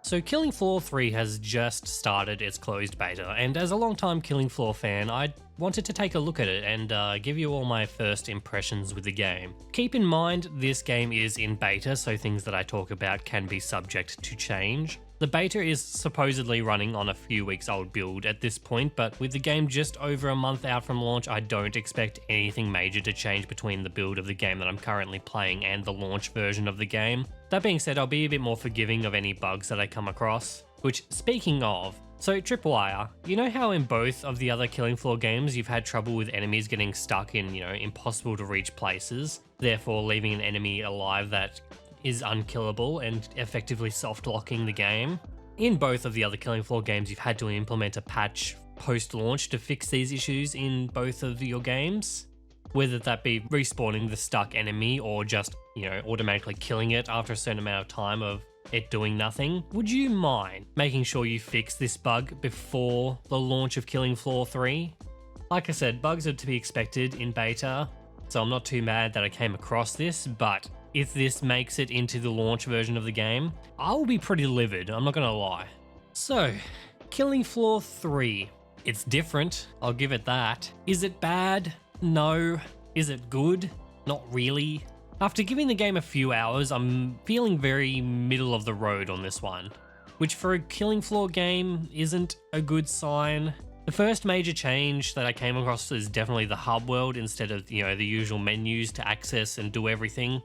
So Killing Floor 3 has just started its closed beta, and as a long-time Killing Floor fan, I wanted to take a look at it and give you all my first impressions with the game. Keep in mind, this game is in beta, so things that I talk about can be subject to change. The beta is supposedly running on a few weeks old build at this point, but with the game just over a month out from launch, I don't expect anything major to change between the build of the game that I'm currently playing and the launch version of the game. That being said, I'll be a bit more forgiving of any bugs that I come across. Which, speaking of, so Tripwire, you know how in both of the other Killing Floor games you've had trouble with enemies getting stuck in, impossible to reach places, therefore leaving an enemy alive that is unkillable and effectively soft-locking the game? In both of the other Killing Floor games, you've had to implement a patch post-launch to fix these issues in both of your games. Whether that be respawning the stuck enemy or just, automatically killing it after a certain amount of time of it doing nothing. Would you mind making sure you fix this bug before the launch of Killing Floor 3? Like I said, bugs are to be expected in beta, so I'm not too mad that I came across this, but if this makes it into the launch version of the game, I'll be pretty livid, I'm not gonna lie. So, Killing Floor 3. It's different, I'll give it that. Is it bad? No. Is it good? Not really. After giving the game a few hours, I'm feeling very middle of the road on this one, which for a Killing Floor game isn't a good sign. The first major change that I came across is definitely the hub world instead of, the usual menus to access and do everything.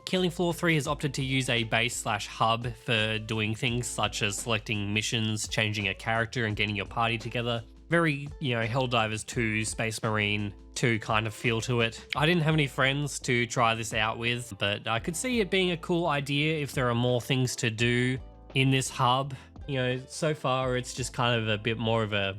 Killing Floor 3 has opted to use a base/hub for doing things such as selecting missions, changing a character and getting your party together. Very, Helldivers 2, Space Marine 2 kind of feel to it. I didn't have any friends to try this out with, but I could see it being a cool idea if there are more things to do in this hub. So far it's just kind of a bit more of a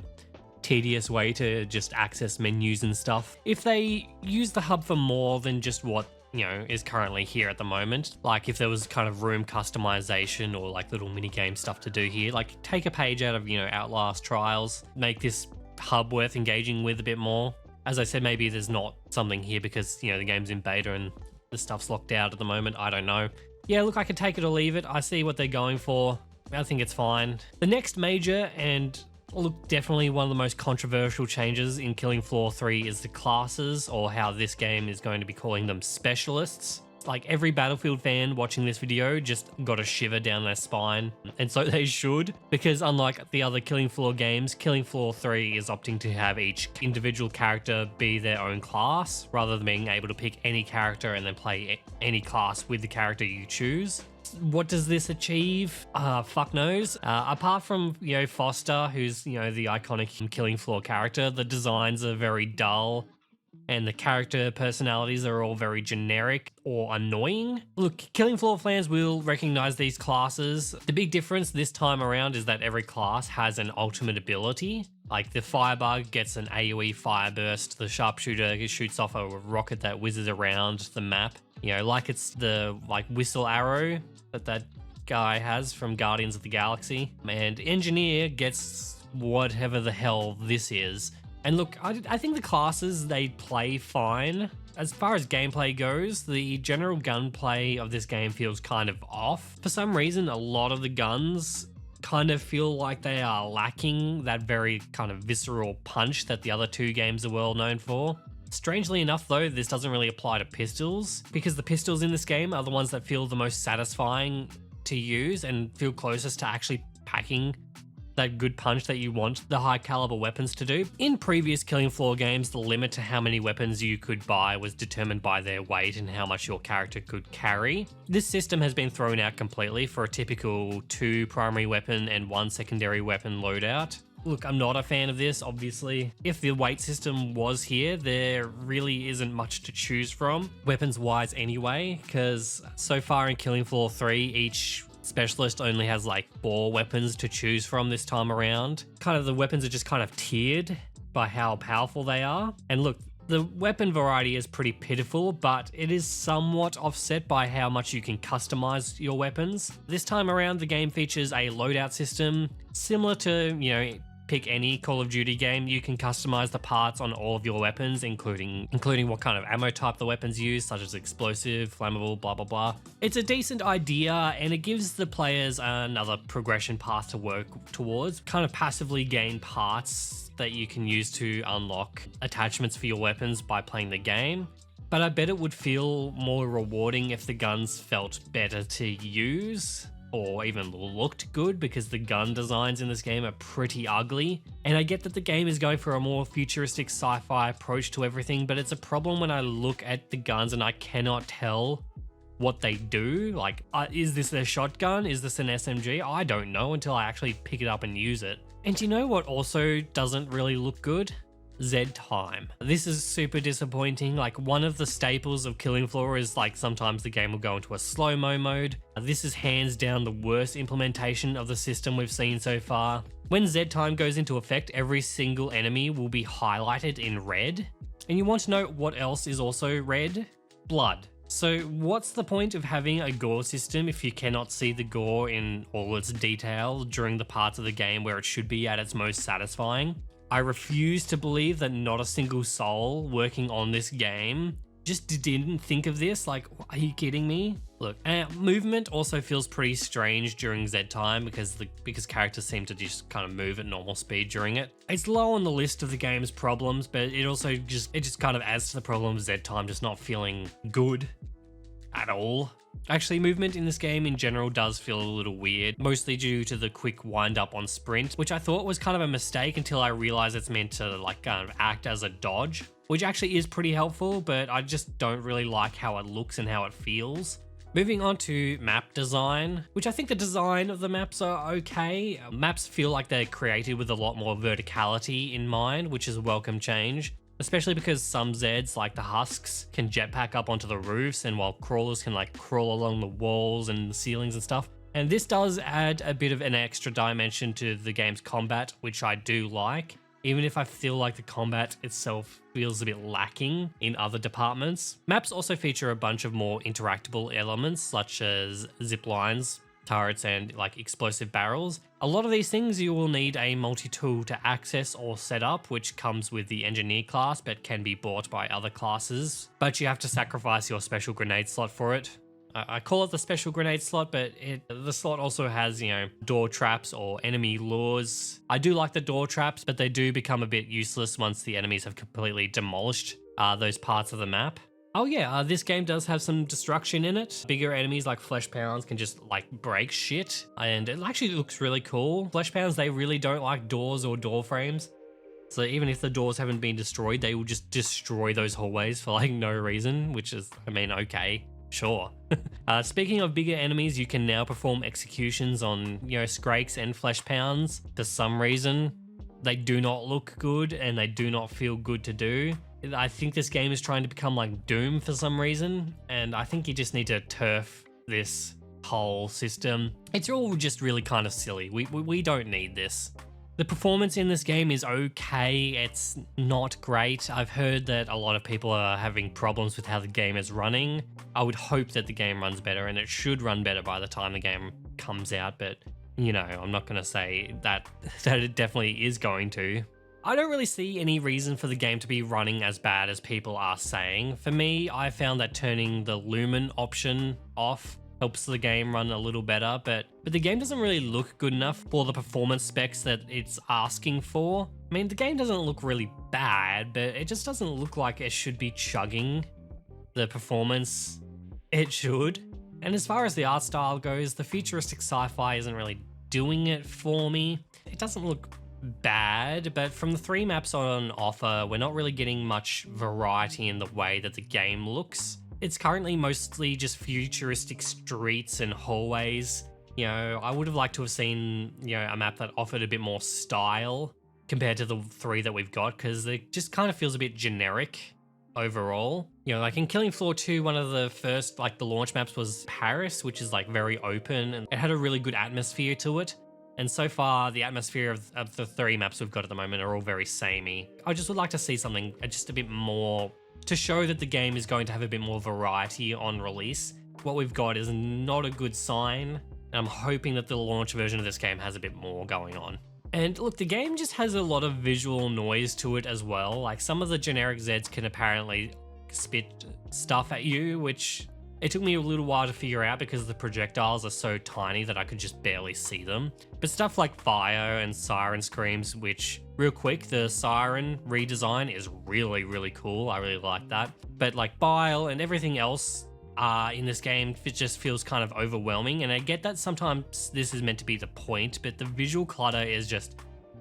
tedious way to just access menus and stuff. If they use the hub for more than just what is currently here at the moment. Like if there was kind of room customization or like little mini game stuff to do here, like take a page out of, Outlast Trials, make this hub worth engaging with a bit more. As I said, maybe there's not something here because, the game's in beta and the stuff's locked out at the moment. I don't know. Yeah, look, I could take it or leave it. I see what they're going for. I think it's fine. The next major and look, definitely one of the most controversial changes in Killing Floor 3 is the classes, or how this game is going to be calling them specialists. Like every Battlefield fan watching this video just got a shiver down their spine, and so they should, because unlike the other Killing Floor games, Killing Floor 3 is opting to have each individual character be their own class, rather than being able to pick any character and then play any class with the character you choose. What does this achieve? Fuck knows. Apart from, Foster, who's, the iconic Killing Floor character, the designs are very dull and the character personalities are all very generic or annoying. Look, Killing Floor fans will recognize these classes. The big difference this time around is that every class has an ultimate ability. Like the Firebug gets an AoE fire burst, the Sharpshooter shoots off a rocket that whizzes around the map. Like it's the whistle arrow that guy has from Guardians of the Galaxy. And Engineer gets whatever the hell this is. And look, I think the classes, they play fine. As far as gameplay goes, the general gunplay of this game feels kind of off. For some reason, a lot of the guns kind of feel like they are lacking that very kind of visceral punch that the other two games are well known for. Strangely enough though, this doesn't really apply to pistols, because the pistols in this game are the ones that feel the most satisfying to use and feel closest to actually packing that good punch that you want the high caliber weapons to do. In previous Killing Floor games, the limit to how many weapons you could buy was determined by their weight and how much your character could carry. This system has been thrown out completely for a typical 2 primary weapon and 1 secondary weapon loadout. Look, I'm not a fan of this, obviously. If the weight system was here, there really isn't much to choose from, weapons-wise anyway, because so far in Killing Floor 3, each specialist only has like 4 weapons to choose from this time around. Kind of the weapons are just kind of tiered by how powerful they are. And look, the weapon variety is pretty pitiful, but it is somewhat offset by how much you can customize your weapons. This time around, the game features a loadout system similar to, pick any Call of Duty game, you can customize the parts on all of your weapons, including what kind of ammo type the weapons use, such as explosive, flammable, blah, blah, blah. It's a decent idea, and it gives the players another progression path to work towards, kind of passively gain parts that you can use to unlock attachments for your weapons by playing the game. But I bet it would feel more rewarding if the guns felt better to use, or even looked good, because the gun designs in this game are pretty ugly. And I get that the game is going for a more futuristic sci-fi approach to everything, but it's a problem when I look at the guns and I cannot tell what they do. Like, is this a shotgun? Is this an SMG? I don't know until I actually pick it up and use it. And you know what also doesn't really look good? Z time. This is super disappointing. Like, one of the staples of Killing Floor is like sometimes the game will go into a slow-mo mode. This is hands down the worst implementation of the system we've seen so far. When Z time goes into effect, every single enemy will be highlighted in red. And you want to know what else is also red? Blood. So what's the point of having a gore system if you cannot see the gore in all its detail during the parts of the game where it should be at its most satisfying? I refuse to believe that not a single soul working on this game just didn't think of this. Like, are you kidding me? Look, movement also feels pretty strange during Z time because characters seem to just kind of move at normal speed during it. It's low on the list of the game's problems, but it also just kind of adds to the problem of Z time just not feeling good at all. Actually, movement in this game in general does feel a little weird, mostly due to the quick wind up on sprint, which I thought was kind of a mistake until I realized it's meant to like kind of act as a dodge, which actually is pretty helpful, but I just don't really like how it looks and how it feels. Moving on to map design, which I think the design of the maps are okay. Maps feel like they're created with a lot more verticality in mind, which is a welcome change. Especially because some Zeds, like the Husks, can jetpack up onto the roofs, and while crawlers can like crawl along the walls and the ceilings and stuff. And this does add a bit of an extra dimension to the game's combat, which I do like, even if I feel like the combat itself feels a bit lacking in other departments. Maps also feature a bunch of more interactable elements, such as zip lines, turrets, and like explosive barrels. A lot of these things you will need a multi-tool to access or set up, which comes with the engineer class but can be bought by other classes. But you have to sacrifice your special grenade slot for it. I call it the special grenade slot, but the slot also has, you know, door traps or enemy lures. I do like the door traps, but they do become a bit useless once the enemies have completely demolished those parts of the map. Oh yeah, this game does have some destruction in it. Bigger enemies like flesh pounds can just like break shit, and it actually looks really cool. Flesh pounds, they really don't like doors or door frames. So even if the doors haven't been destroyed, they will just destroy those hallways for like no reason, which is, I mean, okay, sure. Speaking of bigger enemies, you can now perform executions on, you know, Skrakes and flesh pounds. For some reason, they do not look good and they do not feel good to do. I think this game is trying to become like Doom for some reason, and I think you just need to turf this whole system. It's all just really kind of silly. We don't need this. The performance in this game is okay. It's not great. I've heard that a lot of people are having problems with how the game is running. I would hope that the game runs better, and it should run better by the time the game comes out, but you know, I'm not going to say that it definitely is going to. I don't really see any reason for the game to be running as bad as people are saying. For me, I found that turning the lumen option off helps the game run a little better, but the game doesn't really look good enough for the performance specs that it's asking for. I mean, the game doesn't look really bad, but it just doesn't look like it should be chugging the performance it should. And as far as the art style goes, the futuristic sci-fi isn't really doing it for me. It doesn't look bad, but from the 3 maps on offer, we're not really getting much variety in the way that the game looks. It's currently mostly just futuristic streets and hallways. You know, I would have liked to have seen, you know, a map that offered a bit more style compared to the 3 that we've got, because it just kind of feels a bit generic overall. You know, like in Killing Floor 2, one of the first, like the launch maps was Paris, which is like very open and it had a really good atmosphere to it. And so far, the atmosphere of the 3 maps we've got at the moment are all very samey. I just would like to see something just a bit more to show that the game is going to have a bit more variety on release. What we've got is not a good sign, and I'm hoping that the launch version of this game has a bit more going on. And look, the game just has a lot of visual noise to it as well. Like some of the generic Zeds can apparently spit stuff at you, which it took me a little while to figure out because the projectiles are so tiny that I could just barely see them. But stuff like fire and siren screams, which real quick, the siren redesign is really, really cool. I really like that. But like bile and everything else in this game, it just feels kind of overwhelming. And I get that sometimes this is meant to be the point, but the visual clutter is just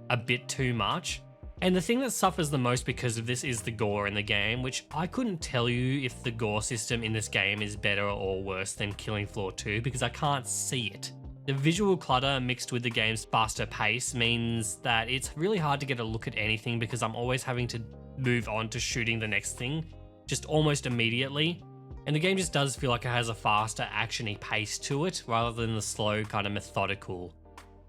a bit too much. And the thing that suffers the most because of this is the gore in the game, which I couldn't tell you if the gore system in this game is better or worse than Killing Floor 2 because I can't see it. The visual clutter mixed with the game's faster pace means that it's really hard to get a look at anything because I'm always having to move on to shooting the next thing just almost immediately. And the game just does feel like it has a faster action-y pace to it rather than the slow kind of methodical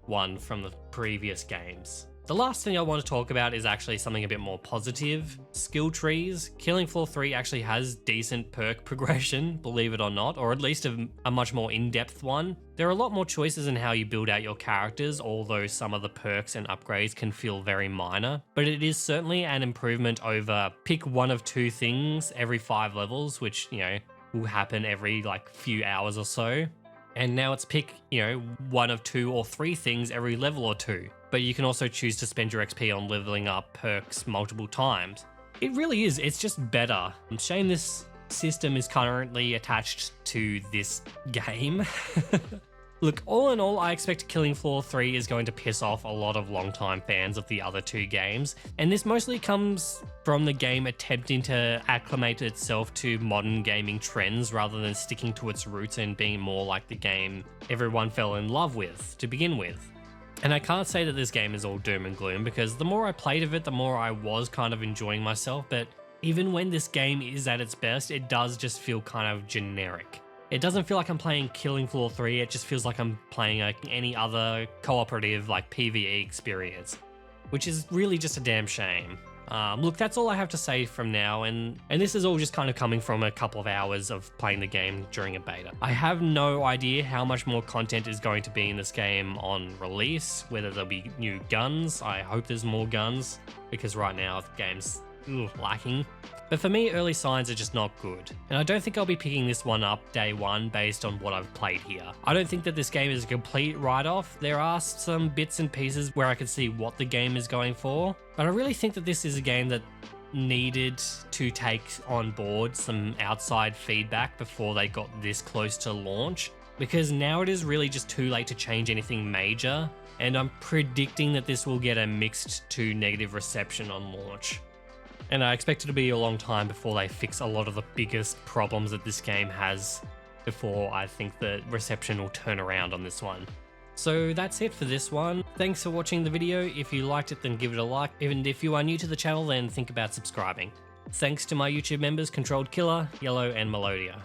one from the previous games. The last thing I want to talk about is actually something a bit more positive. Skill trees. Killing Floor 3 actually has decent perk progression, believe it or not, or at least a much more in-depth one. There are a lot more choices in how you build out your characters, although some of the perks and upgrades can feel very minor. But it is certainly an improvement over pick one of two things every 5 levels, which, you know, will happen every like few hours or so. And now it's pick, you know, one of 2 or 3 things every level or 2. But you can also choose to spend your XP on leveling up perks multiple times. It really is, it's just better. Shame this system is currently attached to this game. Look, all in all, I expect Killing Floor 3 is going to piss off a lot of longtime fans of the other 2 games, and this mostly comes from the game attempting to acclimate itself to modern gaming trends rather than sticking to its roots and being more like the game everyone fell in love with to begin with. And I can't say that this game is all doom and gloom because the more I played of it, the more I was kind of enjoying myself, but even when this game is at its best, it does just feel kind of generic. It doesn't feel like I'm playing Killing Floor 3, it just feels like I'm playing any other cooperative like PvE experience, which is really just a damn shame. Look, that's all I have to say from now, and this is all just kind of coming from a couple of hours of playing the game during a beta. I have no idea how much more content is going to be in this game on release, whether there'll be new guns. I hope there's more guns, because right now the game's lacking. But for me, early signs are just not good, and I don't think I'll be picking this one up day one based on what I've played here. I don't think that this game is a complete write-off. There are some bits and pieces where I can see what the game is going for, but I really think that this is a game that needed to take on board some outside feedback before they got this close to launch, because now it is really just too late to change anything major, and I'm predicting that this will get a mixed to negative reception on launch. And I expect it to be a long time before they fix a lot of the biggest problems that this game has before I think the reception will turn around on this one. So that's it for this one. Thanks for watching the video. If you liked it, then give it a like. Even if you are new to the channel, then think about subscribing. Thanks to my YouTube members, Controlled Killer, Yellow, and Melodia.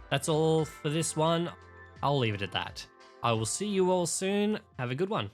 That's all for this one. I'll leave it at that. I will see you all soon. Have a good one.